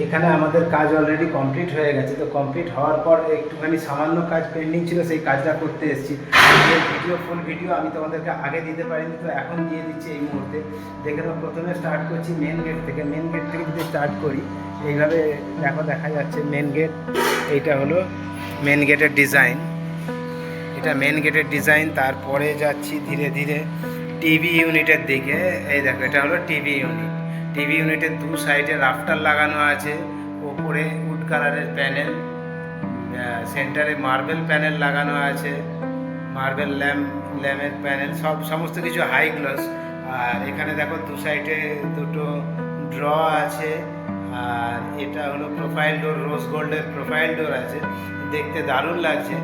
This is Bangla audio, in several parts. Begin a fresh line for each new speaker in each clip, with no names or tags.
এখানে আমাদের কাজ অলরেডি কমপ্লিট হয়ে গেছে। তো কমপ্লিট হওয়ার পর একটুখানি সামান্য কাজ পেন্ডিং ছিল, সেই কাজটা করতে এসেছি। ফুল ভিডিও আমি তোমাদেরকে আগে দিতে পারিনি, তো এখন দিয়ে দিচ্ছি এই মুহূর্তে। দেখে নাও, প্রথমে স্টার্ট করছি মেন গেট থেকে। মেন গেট থেকে যদি স্টার্ট করি, এইভাবে দেখো দেখা যাচ্ছে মেন গেট। এইটা হলো মেন গেটের ডিজাইন, এটা মেন গেটের ডিজাইন। তারপরে যাচ্ছি ধীরে ধীরে টিভি ইউনিটের দিকে। এই দেখো, এটা হলো টিভি ইউনিট। টিভি ইউনিটের দু সাইডে রাফটার লাগানো আছে, ওপরে উড কালারের প্যানেল, সেন্টারে মার্বেল প্যানেল লাগানো আছে, মার্বেল ল্যাম্পের প্যানেল, সমস্ত কিছু হাই গ্লস। আর এখানে দেখো দু সাইডে দুটো ড্র আছে। আর এটা হলো প্রোফাইল ডোর, রোজ গোল্ডের প্রোফাইল ডোর আছে, দেখতে দারুণ লাগছে।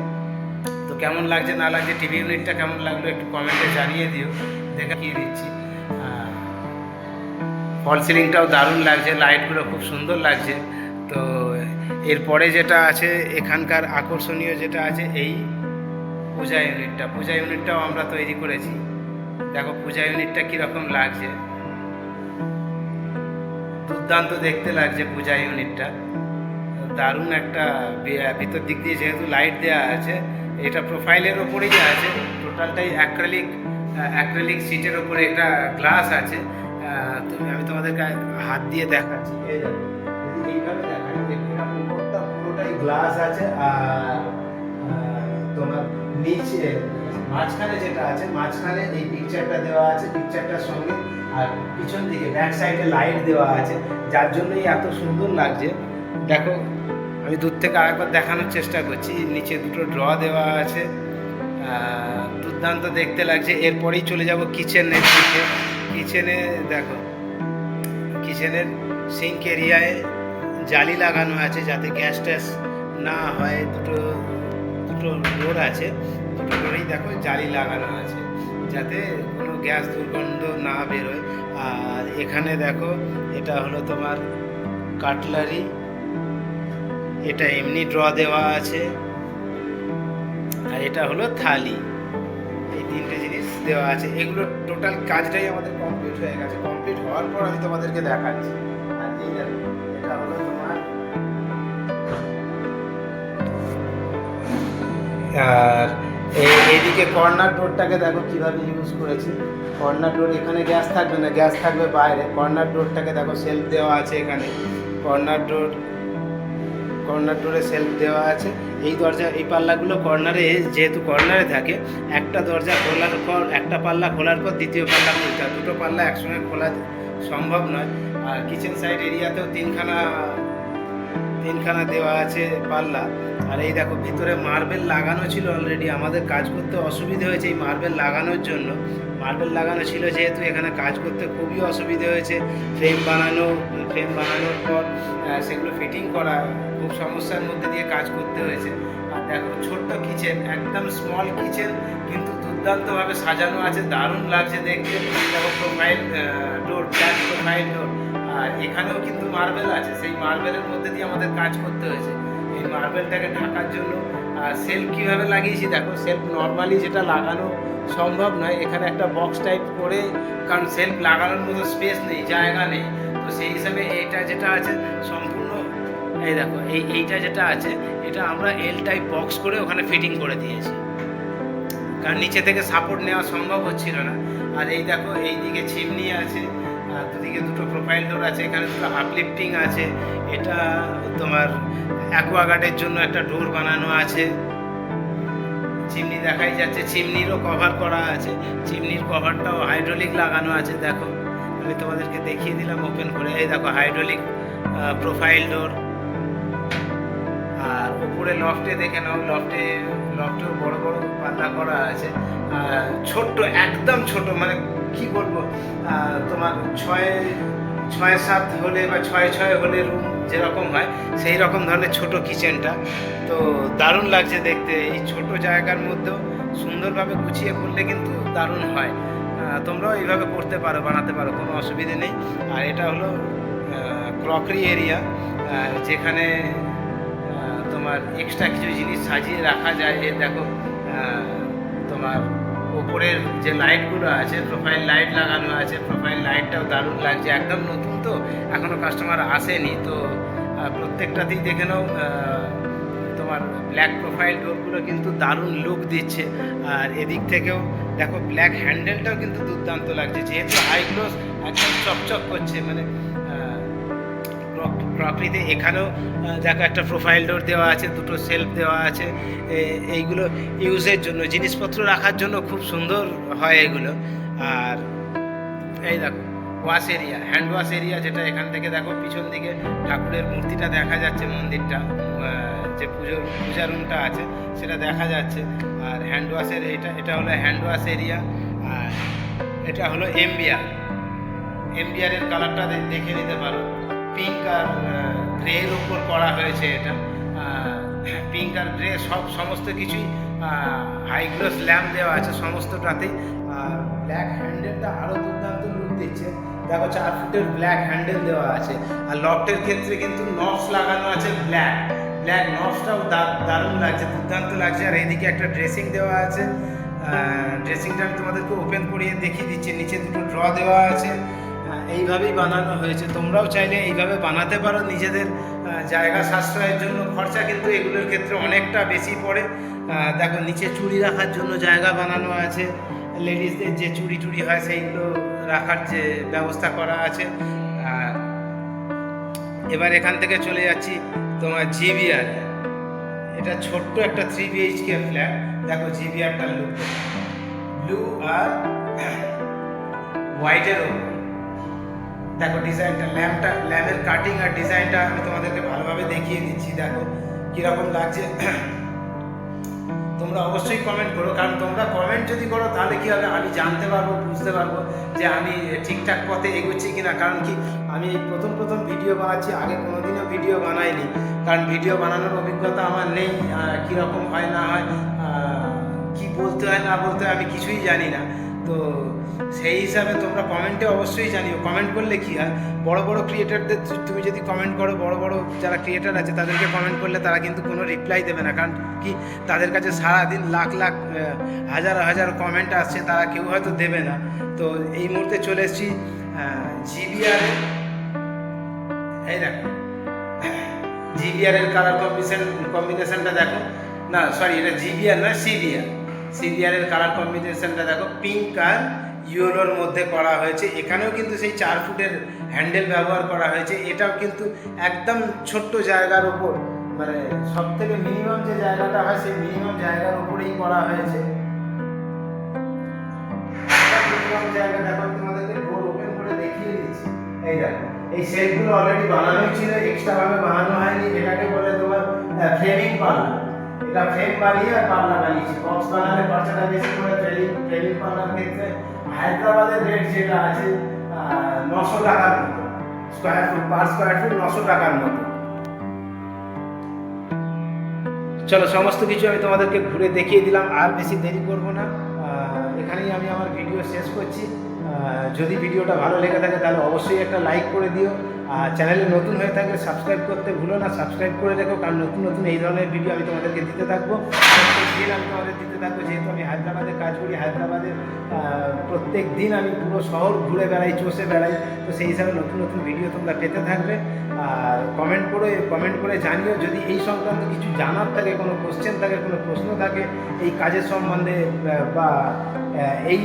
তো কেমন লাগছে না লাগছে, টিভি ইউনিটটা কেমন লাগলো একটু কমেন্টে জানিয়ে দিও, দেখিয়ে দিচ্ছি। ফল সিলিংটাও দারুণ লাগছে, লাইটগুলো খুব সুন্দর লাগছে। তো এরপরে যেটা আছে এখানকার আকর্ষণীয় যেটা আছে, এই পূজা ইউনিটটা। পূজা ইউনিটটাও আমরা তৈরি করেছি। দেখো পূজা ইউনিটটা কীরকম লাগছে, দুর্দান্ত দেখতে লাগছে পূজা ইউনিটটা। দারুণ একটা, ভিতর দিক দিয়ে যেহেতু লাইট দেওয়া আছে, এটা প্রোফাইলের ওপরেই আছে, টোটালটাই অ্যাক্রেলিক সিটের ওপরে একটা গ্লাস আছে। তো আমি তোমাদেরকে হাত দিয়ে দেখাচ্ছি। এই দেখো, যদি এইভাবে দেখাই, এটা উপরটা পুরোটাই গ্লাস আছে। আর তোমার নিচে মাঝখানে যেটা আছে, মাঝখানে এই পিকচারটা দেওয়া আছে, পিকচারটার সঙ্গে আর পিছন দিকে ব্যাক সাইডে লাইট দেওয়া আছে, যার জন্যই এত সুন্দর লাগছে। দেখো আমি দূর থেকে আরেকবার দেখানোর চেষ্টা করছি, নিচে দুটো ড্র দেওয়া আছে, দুর্দান্ত দেখতে লাগছে। এরপরেই চলে যাব কিচেনের দিকে। কিচেনে দেখো, কিচেনের সিঙ্ক এরিয়ায় জালি লাগানো আছে যাতে গ্যাস ট্যাস না হয়। দুটো ডোর আছে, দুটো ডোরেই দেখো জালি লাগানো আছে যাতে কোনো গ্যাস দুর্গন্ধ না বেরোয়। আর এখানে দেখো, এটা হলো তোমার কাটলারি, এটা এমনি ড্র দেওয়া আছে। আর এটা হলো থালি, এই তিনটে জিনিস দেওয়া আছে। এগুলো টোটাল কাজটাই আমাদের কমপ্লিট হয়ে গেছে। কমপ্লিট হওয়ার পর আমি তোমাদেরকে দেখাচ্ছি। আর এই দেখো, এটা হলো তোমার, আর এইদিকে কর্নার ডোরটাকে দেখো কিভাবে ইউজ করেছি। কর্নার ডোর, এখানে গ্যাস থাকবে না, গ্যাস থাকবে বাইরে। কর্নার ডোরটাকে দেখো সেলফ দেওয়া আছে এখানে। কর্নার ডোরে সেলফ দেওয়া আছে। এই দরজা, এই পাল্লাগুলো কর্নারে, যেহেতু কর্নারে থাকে, একটা দরজা খোলার পর, একটা পাল্লা খোলার পর দ্বিতীয় পাল্লা খুলতে হয়, দুটো পাল্লা একসঙ্গে খোলা সম্ভব নয়। আর কিচেন সাইড এরিয়াতেও তিনখানা দেওয়া আছে পাল্লা। আর এই দেখো, ভিতরে মার্বেল লাগানো ছিল অলরেডি, আমাদের কাজ করতে অসুবিধে হয়েছে এই মার্বেল লাগানোর জন্য। মার্বেল লাগানো ছিল যেহেতু, এখানে কাজ করতে খুবই অসুবিধে হয়েছে। ফ্রেম বানানোর পর সেগুলো ফিটিং করা, খুব সমস্যার মধ্যে দিয়ে কাজ করতে হয়েছে। আর দেখো ছোট্ট কিচেন, একদম স্মল কিচেন, কিন্তু দুর্দান্তভাবে সাজানো আছে, দারুণ লাগছে দেখতে। দেখো প্রোফাইল ডোর, ব্ল্যাক প্রোফাইল ডোর। আর এখানেও কিন্তু মার্বেল আছে, সেই মার্বেলের মধ্যে দিয়ে আমাদের কাজ করতে হয়েছে। এই মার্বেলটাকে ঢাকার জন্য সেলফ কীভাবে লাগিয়েছি দেখো। সেলফ নর্মালি যেটা লাগানো সম্ভব নয়, এখানে একটা বক্স টাইপ করে, কারণ সেলফ লাগানোর মতো স্পেস নেই, জায়গা নেই। তো সেই হিসাবে এইটা যেটা আছে সম্পূর্ণ, এই দেখো এইটা যেটা আছে, এটা আমরা এল টাইপ বক্স করে ওখানে ফিটিং করে দিয়েছি, কারণ নিচে থেকে সাপোর্ট নেওয়া সম্ভব হচ্ছিল না। আর এই দেখো, এইদিকে চিমনি আছে, আর দুদিকে দুটো প্রোফাইল ডোর আছে, এখানে দুটো আপলিফটিং আছে। এটা তোমার অ্যাকোয়াগার্ডের জন্য একটা ডোর বানানো আছে। চিমনি দেখাই যাচ্ছে, চিমনিরও কভার করা আছে, চিমনির কভারটাও হাইড্রোলিক লাগানো আছে। দেখো আমি তোমাদেরকে দেখিয়ে দিলাম ওপেন করে। এই দেখো হাইড্রোলিক প্রোফাইল ডোর। আর উপরে লফটে দেখে নাও, লফটেও বড় বড় পাল্লা করা আছে। ছোট্ট, একদম ছোট, মানে কি বলবো, তোমার 6x7 হলে বা 6x6 হলে রুম যেরকম হয়, সেই রকম ধরনের ছোট কিচেনটা। তো দারুণ লাগছে দেখতে। এই ছোট জায়গার মধ্যেও সুন্দরভাবে গুছিয়ে করলে কিন্তু দারুণ হয়। তোমরাও এইভাবে করতে পারো, বানাতে পারো, কোনো অসুবিধে নেই। আর এটা হলো ক্রকারি এরিয়া, যেখানে তোমার এক্সট্রা কিছু জিনিস সাজিয়ে রাখা যায়। এর দেখো তোমার ওপরের যে লাইটগুলো আছে, প্রোফাইল লাইট লাগানো আছে। প্রোফাইল লাইটটাও দারুণ লাগছে, একদম নতুন তো, এখনও কাস্টমার আসেনি। তো প্রত্যেকটাতেই দেখে নাও তোমার ব্ল্যাক প্রোফাইল ডোরগুলো কিন্তু দারুণ লুক দিচ্ছে। আর এদিক থেকেও দেখো ব্ল্যাক হ্যান্ডেলটাও কিন্তু দুর্দান্ত লাগছে, যেহেতু হাই গ্লোস একদম চকচক করছে, মানে প্রকৃতি। এখানেও দেখো একটা প্রোফাইল ডোর দেওয়া আছে, দুটো সেলফ দেওয়া আছে, এইগুলো ইউজের জন্য, জিনিসপত্র রাখার জন্য খুব সুন্দর হয় এগুলো। আর এই দেখো wash area, hand wash area, যেটা এখান থেকে দেখো পিছন দিকে ঠাকুরের মূর্তিটা দেখা যাচ্ছে, মন্দিরটা, যে পূজা রুমটা আছে সেটা দেখা যাচ্ছে। আর হ্যান্ড ওয়াশের এটা হলো হ্যান্ড ওয়াশ এরিয়া। আর এটা হলো এমবিআরের কালারটা দেখে নিতে পারো, পিঙ্ক আর গ্রের ওপর করা হয়েছে এটা। পিঙ্ক আর গ্রে সমস্ত কিছুই হাই গ্লোস ল্যাম্প দেওয়া আছে সমস্তটাতেই। আর ব্ল্যাক হ্যান্ডেলটা আরও দুর্দান্ত লুক দিচ্ছে, দেখো 4 ফুটের ব্ল্যাক হ্যান্ডেল দেওয়া আছে। আর লফটের ক্ষেত্রে কিন্তু নবস লাগানো আছে ব্ল্যাক নবসটাও দারুণ লাগছে, দুর্দান্ত লাগছে। আর এইদিকে একটা ড্রেসিং দেওয়া আছে, ড্রেসিংটা আমি তোমাদেরকে ওপেন করিয়ে দেখিয়ে দিচ্ছি। নিচে দুটো ড্র দেওয়া আছে, এইভাবেই বানানো হয়েছে। তোমরাও চাইলে এইভাবে বানাতে পারো নিজেদের জায়গা সাশ্রয়ের জন্য। খরচা কিন্তু এগুলোর ক্ষেত্রে অনেকটা বেশি পড়ে। দেখো নিচে চুড়ি রাখার জন্য জায়গা বানানো আছে, লেডিসদের যে চুড়ি হয় সেইগুলো রাখার যে ব্যবস্থা করা আছে। এবার এখান থেকে চলে যাচ্ছি তোমার জিবিআর। এটা ছোট্ট একটা 3 BHK ফ্ল্যাট। দেখো জিবিআরটার লুক, ব্লু আর হোয়াইটের ওপর দেখো ডিজাইনটা, ল্যাম্পের কাটিং আর ডিজাইনটা আমি তোমাদেরকে ভালোভাবে দেখিয়ে দিচ্ছি। দেখো কীরকম লাগছে। তোমরা অবশ্যই কমেন্ট করো, কারণ তোমরা কমেন্ট যদি করো তাহলে কী হবে, আমি জানতে পারবো, বুঝতে পারবো যে আমি ঠিকঠাক পথে এগোচ্ছি কিনা। কারণ কি, আমি প্রথম ভিডিও বানাচ্ছি, আগে কোনোদিনও ভিডিও বানাইনি, কারণ ভিডিও বানানোর অভিজ্ঞতা আমার নেই। কীরকম হয় না হয়, কি বলতে হয় না বলতে হয়, আমি কিছুই জানি না। তো সেই হিসাবে তোমরা কমেন্টে অবশ্যই জানিও। কমেন্ট করলে কী হয়, বড় ক্রিয়েটারদের তুমি যদি কমেন্ট করো, বড় যারা ক্রিয়েটার আছে তাদেরকে কমেন্ট করলে তারা কিন্তু কোনো রিপ্লাই দেবে না। কারণ কি, তাদের কাছে সারাদিন লাখ হাজার কমেন্ট আসছে, তারা কেউ হয়তো দেবে না। তো এই মুহূর্তে চলে এসেছি জিবিআর। এই দেখো জিবিআরের কালার কম্বিনেশনটা দেখো, না সরি, এটা জিবিআর না, সিবিআরের কালার কম্বিনেশনটা দেখো, পিঙ্ক আর ইয়েলোর মধ্যে করা হয়েছে। এখানেও কিন্তু সেই 4 ফুটের হ্যান্ডেল ব্যবহার করা হয়েছে। এটাও কিন্তু একদম ছোট্ট জায়গার ওপর, মানে সব থেকে মিনিমাম যে জায়গাটা হয় সেই মিনিমাম জায়গার ওপরেই করা হয়েছে। মিনিমাম জায়গা দেখো, আমি তোমাদেরকে ডোর ওপেন করে দেখিয়ে দিচ্ছি। এই দেখো, এই সেটগুলো অলরেডি বানানোই ছিল, এক্সট্রা ভাবে বানানো হয়নি। এটাকে বলে তোমার ফ্রেমিং পাল্লা। এটা ফ্রেম বানিয়ে আর পাল্লা বানিয়েছি। বক্স বানালে খরচাটা বেশি করে। ফ্রেমিং পাল্লার ক্ষেত্রে হায়দ্রাবাদের রেট যেটা আছে 900 টাকার মতো, square foot, per square foot 900 টাকার মতো। চলো সমস্ত কিছু আমি তোমাদেরকে ঘুরে দেখিয়ে দিলাম, আর বেশি দেরি করবো না। এখানেই আমি আমার ভিডিও শেষ করছি। যদি ভিডিওটা ভালো লেগে থাকে তাহলে অবশ্যই একটা লাইক করে দিও। আর চ্যানেলে নতুন হয়ে থাকলে সাবস্ক্রাইব করতে ভুলো না, সাবস্ক্রাইব করে রেখো, কারণ নতুন এই ধরনের ভিডিও আমি তোমাদেরকে দিতে থাকবো। প্রত্যেক দিন আমি তোমাদের দিতে থাকবো, যেহেতু আমি হায়দ্রাবাদে কাজ করি। হায়দ্রাবাদের প্রত্যেক দিন আমি পুরো শহর ঘুরে বেড়াই, চষে বেড়াই। তো সেই হিসাবে নতুন ভিডিও তোমরা পেতে থাকবে। আর কমেন্ট করে জানিও যদি এই সংক্রান্ত কিছু জানার থাকে, কোনো কোশ্চেন থাকে, কোনো প্রশ্ন থাকে এই কাজের সম্বন্ধে, বা এই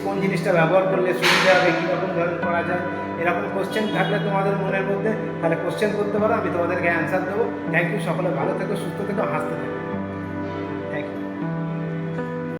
কোন জিনিসটা ব্যবহার করলে সুবিধা হবে, কীরকম ধরনের করা যায়, এরকম কোশ্চেন থাকলে তোমাদের মনের মধ্যে, তাহলে কোশ্চেন করতে পারো, আমি তোমাদেরকে অ্যান্সার দেবো। থ্যাংক ইউ, সকলে ভালো থেকো, সুস্থ থেকো, হাসতে থেকো।